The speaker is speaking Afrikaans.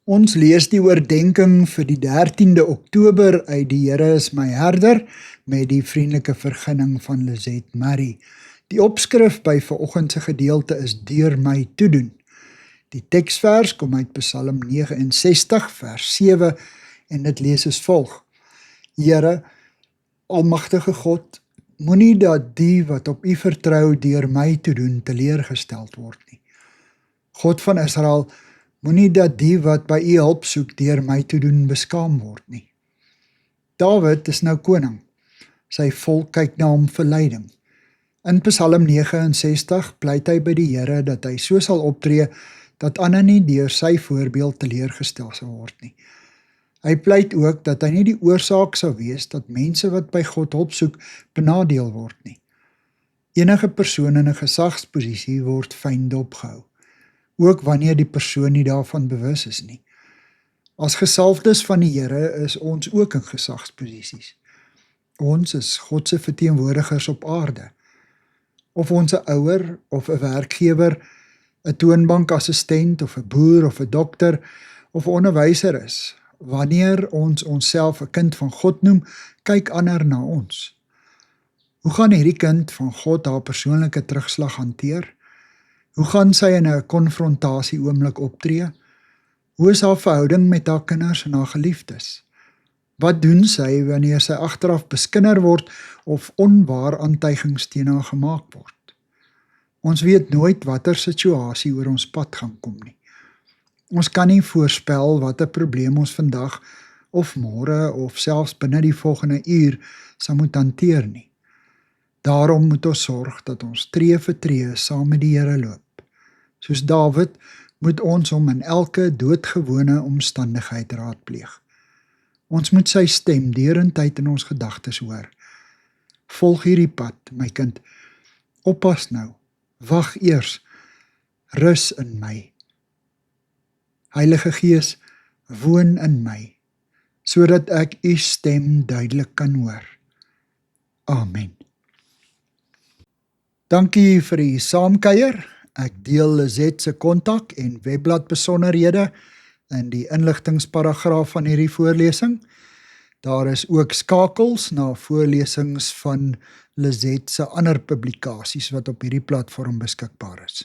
Ons lees die oordenking vir die 13de Oktober uit Die Here is my herder met die vriendelike vergunning van Lizet Marie. Die opskrif by vanoggend se gedeelte is deur my toedoen. Die teksvers kom uit Psalm 69 vers 7 en dit lees as volg: Here, almagtige God, moenie dat die wat op U vertrou deur my toedoen teleurgesteld word nie. God van Israel, moenie dat die wat by U hulp soek deur my toedoen beskaam word nie. Dawid is nou koning. Sy volk kyk na hom vir leiding. In Psalm 69 pleit hy by die Here dat hy so sal optree dat ander nie deur sy voorbeeld teleurgestel sal word nie. Hy pleit ook dat hy nie die oorsaak sal wees dat mense wat by God hulp soek benadeel word nie. Enige persoon in 'n gesagsposisie word fyn dopgehou, ook wanneer die persoon nie daarvan bewus is nie. As gesalfdes van die Here is ons ook in gesagsposisies. Ons is God se verteenwoordigers op aarde. Of ons 'n ouer of 'n werkgewer, 'n toonbankassistent of 'n boer of 'n dokter of 'n onderwyser is, wanneer ons onsself 'n kind van God noem, kyk ander na ons. Hoe gaan hierdie kind van God haar persoonlike terugslag hanteer? Hoe gaan sy in 'n konfrontasie oomblik optree? Hoe is haar verhouding met haar kinders en haar geliefdes? Wat doen sy wanneer sy agteraf beskinder word of onwaar aantuigings teen haar gemaak word? Ons weet nooit watter situasie oor ons pad gaan kom nie. Ons kan nie voorspel watter probleem ons vandag of môre of selfs binne die volgende uur sal moet hanteer nie. Daarom moet ons sorg dat ons tree vir tree saam met die Here loop. Soos Dawid moet ons hom in elke doodgewone omstandigheid raadpleeg. Ons moet sy stem deurentyd in ons gedagtes hoor. Volg hierdie pad, my kind. Oppas nou. Wag eers. Rus in my. Heilige Gees, woon in my, sodat ek U stem duidelik kan hoor. Amen. Dankie vir die saamkuier. Ek deel Lizet se kontak en webblad besonderhede in die inligtingsparagraaf van hierdie voorlesing. Daar is ook skakels na voorlesings van Lizet se ander publikasies wat op hierdie platform beskikbaar is.